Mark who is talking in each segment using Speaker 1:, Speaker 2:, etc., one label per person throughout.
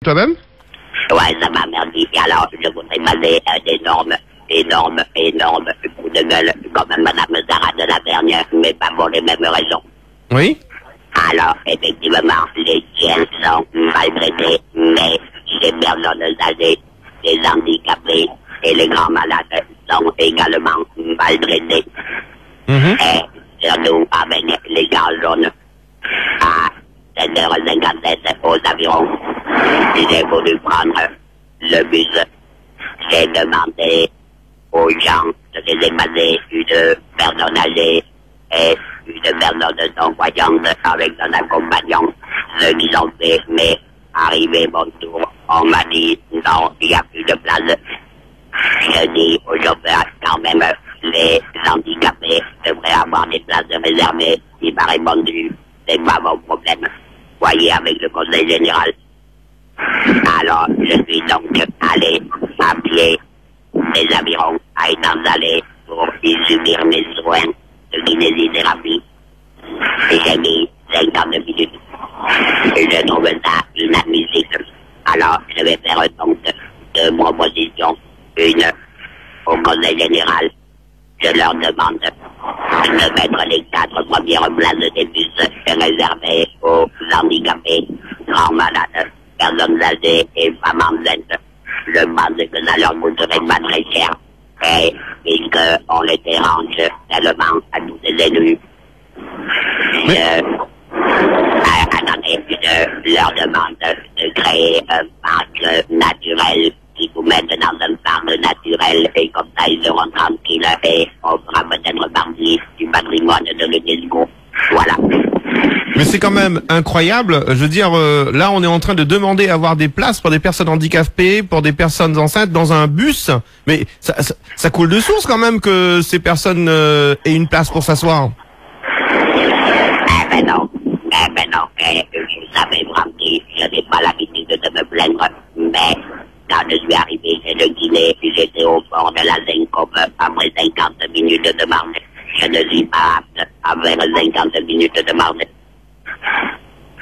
Speaker 1: Toi-même?
Speaker 2: Ouais, ça m'a merdé. Alors, je voudrais demander énorme coup de gueule, comme Madame Zara de la Vergne, mais pas pour les mêmes raisons.
Speaker 1: Oui?
Speaker 2: Alors, effectivement, les chiens sont maltraités, mais les personnes âgées, les handicapés et les grands malades sont également maltraités. Et surtout avec les gars jaunes, à 7h57 aux environs, j'ai voulu prendre le bus. J'ai demandé aux gens de les déposer une personne âgée et une personne non-voyante avec son accompagnant. Ce qu'ils ont fait, mais arrivé mon tour, on m'a dit non, il n'y a plus de place. Je dis aux chauffeurs, quand même, les handicapés devraient avoir des places réservées. Il m'a répondu, c'est pas mon problème. Voyez avec le conseil général. Alors, je suis donc allé à pied des environs à Étanzalais pour y subir mes soins de kinésithérapie. J'ai mis 50 minutes. Je trouve ça inadmissible. Alors, je vais faire donc deux propositions. Une au conseil général. Je leur demande de mettre les 4 premières places des bus réservées aux handicapés, grands malades, personnes âgées et femmes enceintes. Je pense que ça leur coûterait pas très cher. Et puisqu'on les dérange tellement à tous les élus, attendez, je leur demande de créer un parc naturel qui vous mette dans un parc naturel et comme ça ils seront tranquilles et on fera peut-être partie du patrimoine de l'UNESCO. Voilà.
Speaker 1: Mais c'est quand même incroyable. Je veux dire, là, on est en train de demander à avoir des places pour des personnes handicapées, pour des personnes enceintes dans un bus. Mais ça coule de source quand même que ces personnes aient une place pour s'asseoir.
Speaker 2: Eh ben non. Vous savez, Francky, je n'ai pas l'habitude de me plaindre, mais quand je suis arrivé chez le Guinée, j'étais au bord de la syncope après 50 minutes de marche. Je ne suis pas apte à faire 50 minutes de marche.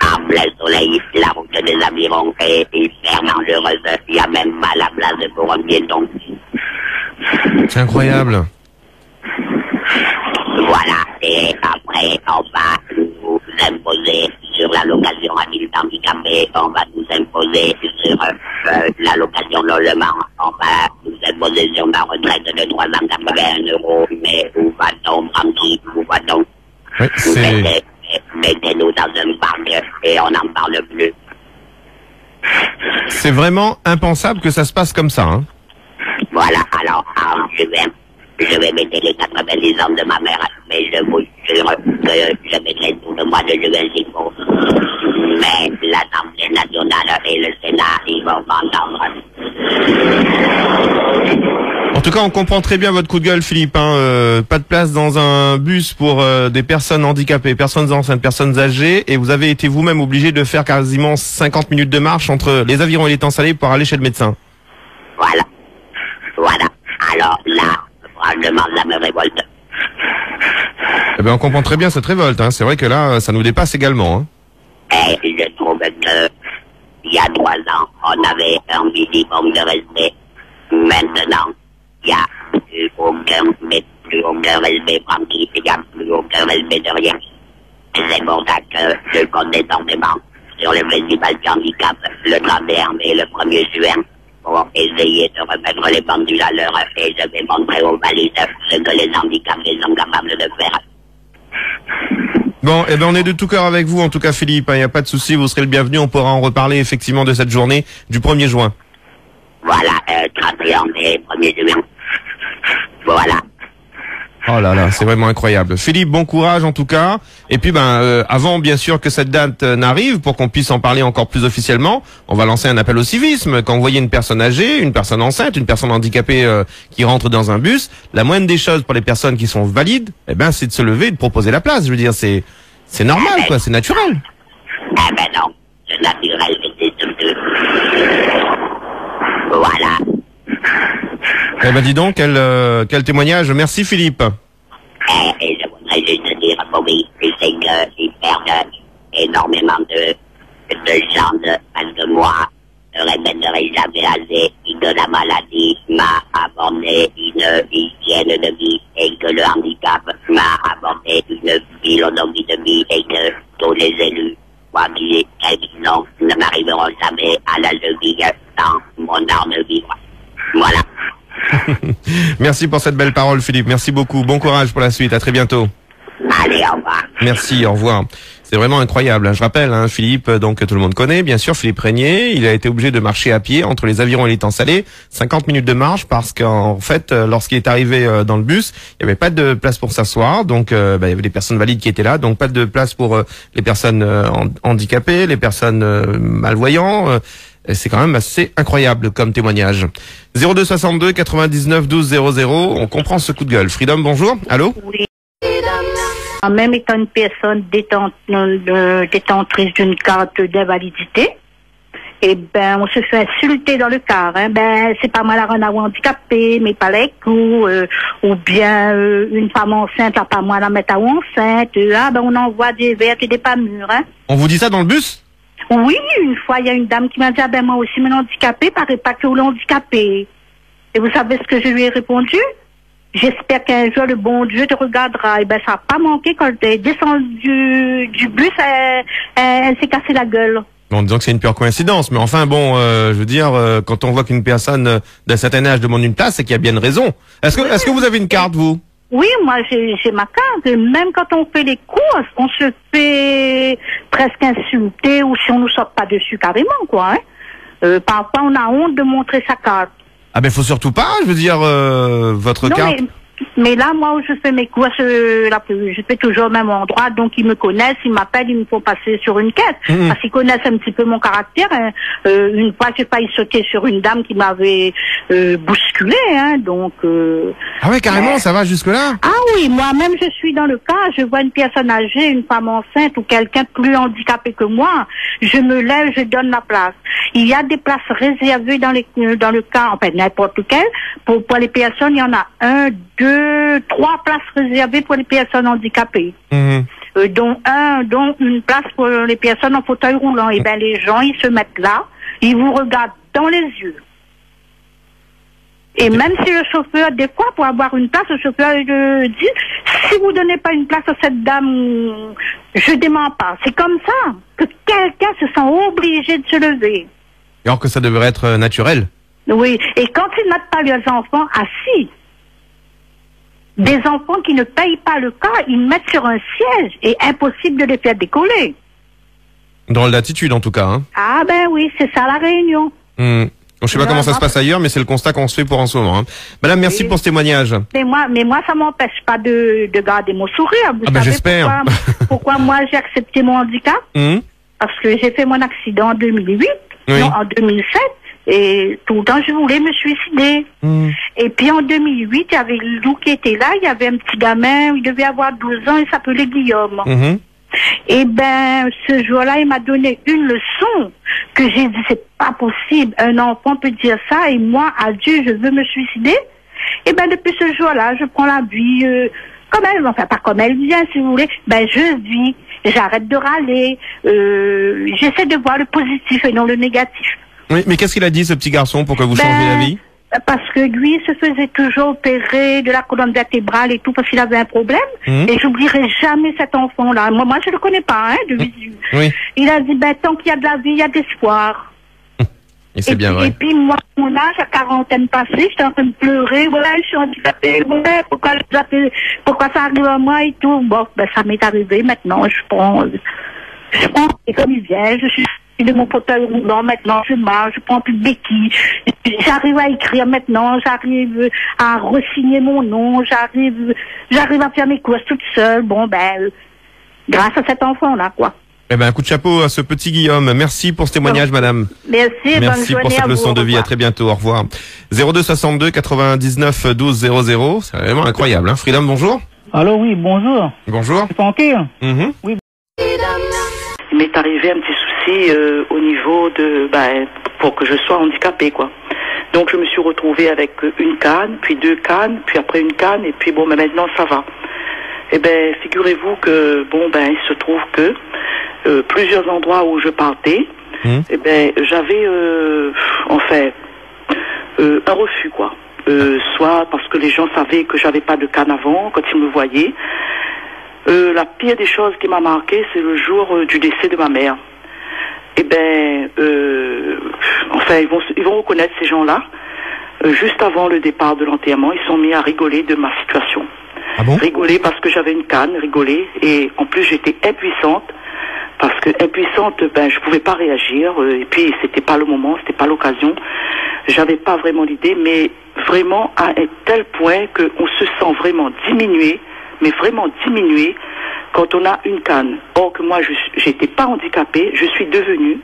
Speaker 2: En plein soleil, la route des environs est hyper dangereuse. Il y a même pas la place pour un piéton.
Speaker 1: C'est incroyable.
Speaker 2: Voilà, et après, on va nous imposer sur la location adulte handicapé, on va nous imposer sur l'allocation logement, on va nous imposer sur la retraite de 381 €, mais où va-t-on, Francky, où va-t-on?
Speaker 1: Oui,
Speaker 2: mettez-nous dans un parc et on n'en parle plus.
Speaker 1: c'est vraiment impensable que ça se passe comme ça, hein.
Speaker 2: Voilà, alors, je vais mettre les 90 ans de ma mère, mais je vous jure que je mettrai tout le mois de juin s'il faut. Mais l'Assemblée nationale et le Sénat, ils vont m'entendre.
Speaker 1: En tout cas, on comprend très bien votre coup de gueule, Philippe, hein. Pas de place dans un bus pour des personnes handicapées, personnes enceintes, personnes âgées, et vous avez été vous-même obligé de faire quasiment 50 minutes de marche entre les Avirons et l'Étanzalais pour aller chez le médecin.
Speaker 2: Voilà. Alors là, franchement, ça me révolte.
Speaker 1: Eh ben, on comprend très bien cette révolte, hein. C'est vrai que là, ça nous dépasse également, hein.
Speaker 2: Et je trouve que, il y a 3 ans, on avait un minimum de respect. Maintenant, il n'y a plus aucun respect, Francky, il n'y a plus aucun respect de rien. Et c'est pour ça que je compte énormément sur le festival du handicap le 31 mai et le 1er juin pour essayer de remettre les pendules à l'heure et je vais montrer aux valides ce que les handicapés sont capables de faire.
Speaker 1: Bon, eh ben, on est de tout cœur avec vous, en tout cas, Philippe. Il n'y a pas de souci, vous serez le bienvenu. On pourra en reparler, effectivement, de cette journée du 1er juin.
Speaker 2: Voilà, 31 mai, 1er juin. Voilà.
Speaker 1: Oh là là, c'est vraiment incroyable. Philippe, bon courage, en tout cas. Et puis, avant, bien sûr, que cette date n'arrive, pour qu'on puisse en parler encore plus officiellement, on va lancer un appel au civisme. Quand vous voyez une personne âgée, une personne enceinte, une personne handicapée qui rentre dans un bus, la moindre des choses pour les personnes qui sont valides, eh ben, c'est de se lever et de proposer la place. Je veux dire, c'est normal, quoi, c'est naturel.
Speaker 2: Eh ben non, c'est naturel, mais c'est surtout. Voilà.
Speaker 1: Eh ben, dis donc, quel témoignage. Merci, Philippe.
Speaker 2: Et je voudrais juste dire, Bobby, tu sais qu'ils perdent énormément de gens parce que moi, répéterai jamais assez que la maladie m'a apporté une hygiène de vie et que le handicap m'a apporté une philosophie de vie et que tous les élus, quoi qu'ils sont, ne m'arriveront jamais à la cheville dans mon art de vivre. Voilà.
Speaker 1: Merci pour cette belle parole, Philippe. Merci beaucoup. Bon courage pour la suite. À très bientôt.
Speaker 2: Allez, au revoir.
Speaker 1: Merci, au revoir. C'est vraiment incroyable. Je rappelle, Philippe, donc tout le monde connaît, bien sûr, Philippe Régnier. Il a été obligé de marcher à pied entre les avirons et l'étang salé, 50 minutes de marche parce qu'en fait, lorsqu'il est arrivé dans le bus, il n'y avait pas de place pour s'asseoir. Donc, il y avait des personnes valides qui étaient là, donc pas de place pour les personnes handicapées, les personnes malvoyants. C'est quand même assez incroyable comme témoignage. 02 62 99 12 00. On comprend ce coup de gueule. Freedom, bonjour. Allô?
Speaker 3: Oui. Même étant une personne détentrice d'une carte d'invalidité, eh ben, on se fait insulter dans le car. Hein. Ben, c'est pas mal à un handicapé, mais pas les coups, ou bien une femme enceinte, là, pas mal à mettre à enceinte. Ben, on envoie des vertes et des pas mûres. Hein.
Speaker 1: On vous dit ça dans le bus?
Speaker 3: Oui, une fois, il y a une dame qui m'a dit, ah ben, moi aussi, mais handicapé, paraît pas que vous l'handicapé. Et vous savez ce que je lui ai répondu? J'espère qu'un jour le bon Dieu te regardera. Et ben ça n'a pas manqué quand elle est descendue du bus, elle s'est cassée la gueule.
Speaker 1: En disant que c'est une pure coïncidence, mais enfin bon, je veux dire, quand on voit qu'une personne d'un certain âge demande une place, c'est qu'il y a bien une raison. Est-ce que vous avez une carte, vous?
Speaker 3: Oui, moi j'ai ma carte. Même quand on fait les courses, on se fait presque insulter ou si on nous sort pas dessus carrément, quoi. Hein. Parfois on a honte de montrer sa carte.
Speaker 1: Ah ben faut surtout pas, je veux dire, votre carte.
Speaker 3: Mais là, moi, où je fais mes courses, je fais toujours au même endroit, donc ils me connaissent, ils m'appellent, ils me font passer sur une caisse. Parce qu'ils connaissent un petit peu mon caractère. Hein. Une fois, j'ai failli sauter sur une dame qui m'avait bousculé, hein, donc...
Speaker 1: Ah ouais, carrément, ça va jusque-là?
Speaker 3: Ah oui, moi-même, je suis dans le cas, je vois une personne âgée, une femme enceinte ou quelqu'un de plus handicapé que moi, je me lève, je donne la place. Il y a des places réservées dans le cas, enfin, n'importe lequel. Pour les personnes, il y en a 1, 2, 3 places réservées pour les personnes handicapées. Dont une place pour les personnes en fauteuil roulant. Et ben les gens, ils se mettent là, ils vous regardent dans les yeux. Et même si le chauffeur, des fois, pour avoir une place, le chauffeur dit, si vous donnez pas une place à cette dame, je dément pas. C'est comme ça que quelqu'un se sent obligé de se lever.
Speaker 1: Alors que ça devrait être naturel.
Speaker 3: Oui, et quand ils mettent pas les enfants assis, des enfants qui ne payent pas le cas, ils mettent sur un siège et impossible de les faire décoller.
Speaker 1: Drôle d'attitude en tout cas. Hein.
Speaker 3: Ah ben oui, c'est ça la réunion.
Speaker 1: Je sais pas comment ça se passe ailleurs, mais c'est le constat qu'on se fait pour en ce moment. Hein. Madame, merci pour ce témoignage.
Speaker 3: Mais moi, ça m'empêche pas de garder mon sourire. Vous savez
Speaker 1: j'espère.
Speaker 3: Pourquoi moi j'ai accepté mon handicap? Parce que j'ai fait mon accident en 2008, non, en 2007. Et tout le temps, je voulais me suicider. Et puis en 2008, il y avait Lou qui était là, il y avait un petit gamin, il devait avoir 12 ans, il s'appelait Guillaume. Et ben, ce jour-là, il m'a donné une leçon que j'ai dit, c'est pas possible, un enfant peut dire ça, et moi, adieu, je veux me suicider. Et ben, depuis ce jour-là, je prends la vie comme elle, enfin pas comme elle vient, si vous voulez, ben je vis, j'arrête de râler, j'essaie de voir le positif et non le négatif.
Speaker 1: Oui, mais qu'est-ce qu'il a dit, ce petit garçon, pour que vous changiez d'avis?
Speaker 3: Parce que lui, il se faisait toujours opérer de la colonne vertébrale et tout, parce qu'il avait un problème. Et j'oublierai jamais cet enfant-là. Moi, je le connais pas, hein, de visu. Il a dit, ben, tant qu'il y a de la vie, il y a de l'espoir.
Speaker 1: Et c'est bien vrai.
Speaker 3: Et puis, moi, à mon âge, à quarantaine passée, j'étais en train de pleurer. Voilà, je suis handicapée. Ouais, pourquoi ça arrive à moi et tout. Bon, ben, ça m'est arrivé maintenant. Je prends, et comme il vient, je suis de mon fauteuil roulant maintenant, je marche, je prends plus de béquilles, j'arrive à écrire maintenant, j'arrive à re-signer mon nom, j'arrive à faire mes courses toute seule. Bon, ben, grâce à cet enfant-là, quoi.
Speaker 1: Eh ben, un coup de chapeau à ce petit Guillaume. Merci pour ce témoignage, madame.
Speaker 3: Merci
Speaker 1: pour cette leçon de vie. À très bientôt. Au revoir. 02 62 99 12 00. C'est vraiment incroyable, hein. Freedom, bonjour.
Speaker 4: Allô, oui, bonjour.
Speaker 1: Bonjour.
Speaker 4: C'est Panquet. Oui. Il m'est arrivé un petit souci au niveau de, pour que je sois handicapée, quoi. Donc, je me suis retrouvée avec une canne, puis 2 cannes, puis après une canne, et puis bon, maintenant, ça va. Eh ben, figurez-vous que, il se trouve que plusieurs endroits où je partais, eh ben, j'avais, un refus, quoi. Soit parce que les gens savaient que j'avais pas de canne avant, quand ils me voyaient. La pire des choses qui m'a marqué, c'est le jour du décès de ma mère. Eh ben, ils vont reconnaître ces gens-là. Juste avant le départ de l'enterrement, ils sont mis à rigoler de ma situation.
Speaker 1: Ah bon?
Speaker 4: Rigoler parce que j'avais une canne, rigoler, et en plus j'étais impuissante. Parce que impuissante, ben je pouvais pas réagir, et puis c'était pas le moment, c'était pas l'occasion. J'avais pas vraiment l'idée, mais vraiment à un tel point qu'on se sent vraiment diminué, mais vraiment diminué quand on a une canne. Or que moi j'étais pas handicapée, je suis devenue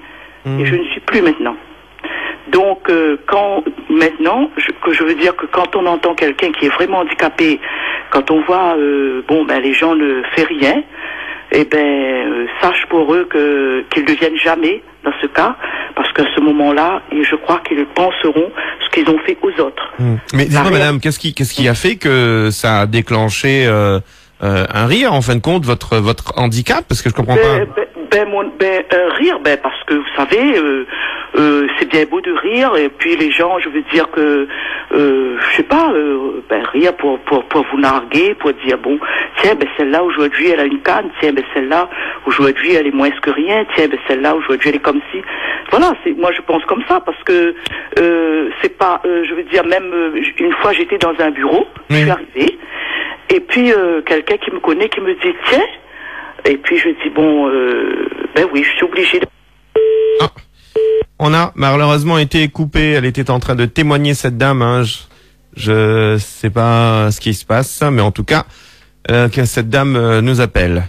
Speaker 4: et je ne suis plus maintenant. Donc je veux dire que quand on entend quelqu'un qui est vraiment handicapé, quand on voit les gens ne font rien, eh ben sache pour eux qu'ils ne deviennent jamais dans ce cas, parce qu'à ce moment-là, je crois qu'ils penseront ce qu'ils ont fait aux autres.
Speaker 1: Mais dites-moi, madame, qu'est-ce qui a fait que ça a déclenché un rire, en fin de compte, votre handicap? Parce que je comprends pas.
Speaker 4: Rire, parce que vous savez, c'est bien beau de rire, et puis les gens, je veux dire que, je sais pas, rire pour vous narguer, pour dire bon, tiens, celle-là aujourd'hui elle a une canne, tiens, celle-là aujourd'hui elle est moins que rien, tiens, celle-là aujourd'hui elle est comme si. Voilà, moi je pense comme ça, parce que c'est pas, je veux dire, même une fois j'étais dans un bureau, je suis arrivée, et puis quelqu'un qui me connaît qui me dit tiens. Et puis je dis bon, oui, je suis obligée de...
Speaker 1: Ah. On a malheureusement été coupé. Elle était en train de témoigner, cette dame. Hein. Je sais pas ce qui se passe, mais en tout cas, que cette dame nous appelle.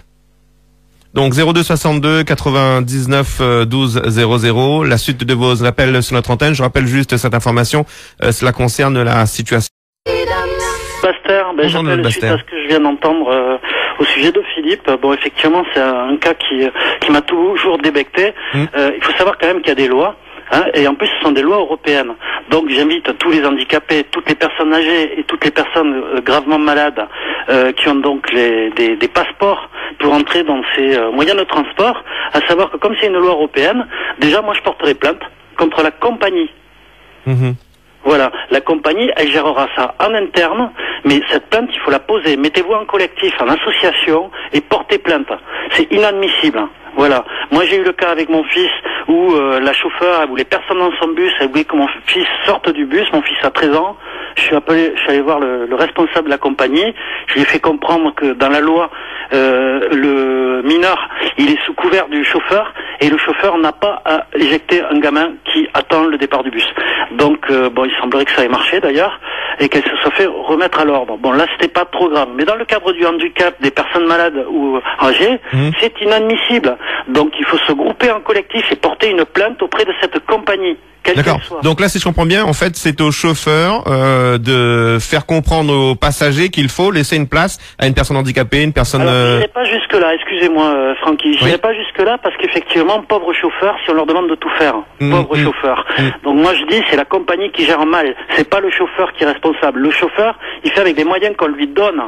Speaker 1: Donc 02 62 99 12 00. La suite de vos appels sur notre antenne. Je rappelle juste cette information. Cela concerne la situation.
Speaker 5: Baster, j'appelle suite à ce que je viens d'entendre au sujet de Philippe. Bon, effectivement, c'est un cas qui m'a toujours débecté. Il faut savoir quand même qu'il y a des lois, et en plus ce sont des lois européennes. Donc j'invite tous les handicapés, toutes les personnes âgées et toutes les personnes gravement malades qui ont donc des passeports pour entrer dans ces moyens de transport, à savoir que comme c'est une loi européenne, déjà moi je porterai plainte contre la compagnie. Voilà, la compagnie, elle gérera ça en interne, mais cette plainte, il faut la poser. Mettez-vous en collectif, en association, et portez plainte. C'est inadmissible. Voilà. Moi, j'ai eu le cas avec mon fils où la chauffeur, ou les personnes dans son bus, elle voulait que mon fils sorte du bus. Mon fils a 13 ans. Je suis allé voir le responsable de la compagnie. Je lui ai fait comprendre que dans la loi, le mineur, il est sous couvert du chauffeur, et le chauffeur n'a pas à éjecter un gamin qui attend le départ du bus. Donc, il semblerait que ça ait marché d'ailleurs, et qu'elle se soit fait remettre à l'ordre. Bon, là, c'était pas trop grave. Mais dans le cadre du handicap, des personnes malades ou âgées, c'est inadmissible. Donc, il faut se grouper en collectif et porter une plainte auprès de cette compagnie.
Speaker 1: D'accord. Donc là, si je comprends bien, en fait, c'est au chauffeur de faire comprendre aux passagers qu'il faut laisser une place à une personne handicapée, une personne...
Speaker 5: Alors, je n'irai pas jusque-là, excusez-moi, Francky. Je n'irai pas jusque-là parce qu'effectivement, pauvre chauffeur, si on leur demande de tout faire, pauvre chauffeur. Donc moi, je dis, c'est la compagnie qui gère mal. C'est pas le chauffeur qui est responsable. Le chauffeur, il fait avec des moyens qu'on lui donne.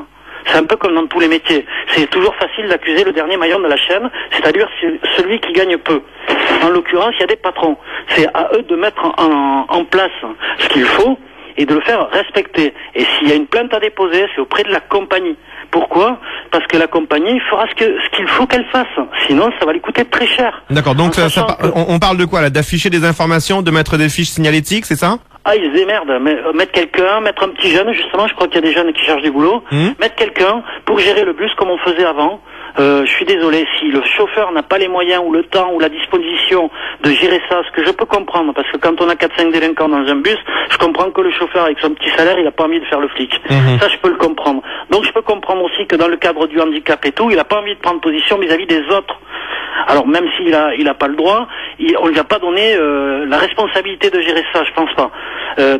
Speaker 5: C'est un peu comme dans tous les métiers. C'est toujours facile d'accuser le dernier maillon de la chaîne, c'est-à-dire celui qui gagne peu. En l'occurrence, il y a des patrons. C'est à eux de mettre en place ce qu'il faut et de le faire respecter. Et s'il y a une plainte à déposer, c'est auprès de la compagnie. Pourquoi? Parce que la compagnie fera ce qu'il faut qu'elle fasse. Sinon, ça va lui coûter très cher.
Speaker 1: D'accord, donc on parle de quoi là? D'afficher des informations, de mettre des fiches signalétiques, c'est ça?
Speaker 5: Ah, ils se démerdent. Mettre quelqu'un, mettre un petit jeune, justement, je crois qu'il y a des jeunes qui cherchent du boulot. Mettre quelqu'un pour gérer le bus comme on faisait avant. Je suis désolé, si le chauffeur n'a pas les moyens ou le temps ou la disposition de gérer ça, ce que je peux comprendre, parce que quand on a 4-5 délinquants dans un bus, je comprends que le chauffeur avec son petit salaire, il n'a pas envie de faire le flic. Ça, je peux le comprendre. Donc je peux comprendre aussi que dans le cadre du handicap et tout, il n'a pas envie de prendre position vis-à-vis des autres. Alors même s'il a pas le droit, on lui a pas donné la responsabilité de gérer ça, je pense pas.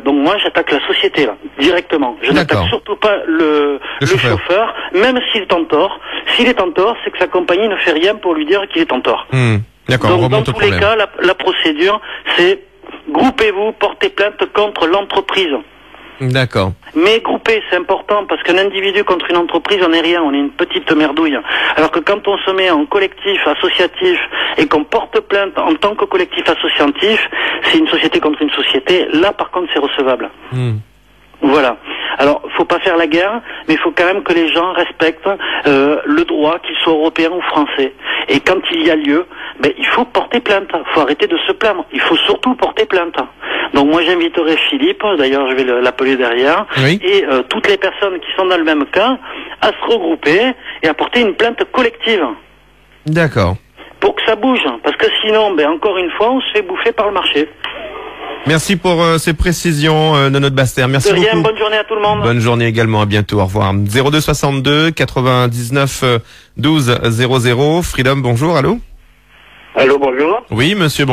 Speaker 5: Donc moi j'attaque la société là, directement. Je n'attaque surtout pas le chauffeur, même s'il est en tort. S'il est en tort, c'est que sa compagnie ne fait rien pour lui dire qu'il est en tort.
Speaker 1: D'accord.
Speaker 5: Donc dans tous les cas, la procédure, c'est groupez-vous, portez plainte contre l'entreprise.
Speaker 1: D'accord.
Speaker 5: Mais groupé, c'est important parce qu'un individu contre une entreprise, on n'est rien, on est une petite merdouille. Alors que quand on se met en collectif associatif et qu'on porte plainte en tant que collectif associatif, c'est une société contre une société. Là, par contre, c'est recevable. Voilà. Alors, faut pas faire la guerre, mais il faut quand même que les gens respectent le droit, qu'il soit européen ou français. Et quand il y a lieu, ben, il faut porter plainte. Il faut arrêter de se plaindre. Il faut surtout porter plainte. Donc moi, j'inviterai Philippe, d'ailleurs je vais l'appeler derrière,
Speaker 1: oui.
Speaker 5: Et toutes les personnes qui sont dans le même cas, à se regrouper et à porter une plainte collective.
Speaker 1: D'accord.
Speaker 5: Pour que ça bouge. Parce que sinon, ben, encore une fois, on se fait bouffer par le marché.
Speaker 1: Merci pour ces précisions de notre Basse-Terre. Merci beaucoup.
Speaker 5: Bonne journée à tout le monde.
Speaker 1: Bonne journée également, à bientôt, au revoir. 02 62 99 12 00. Freedom, bonjour, allô?
Speaker 6: Allô, bonjour.
Speaker 1: Oui, monsieur,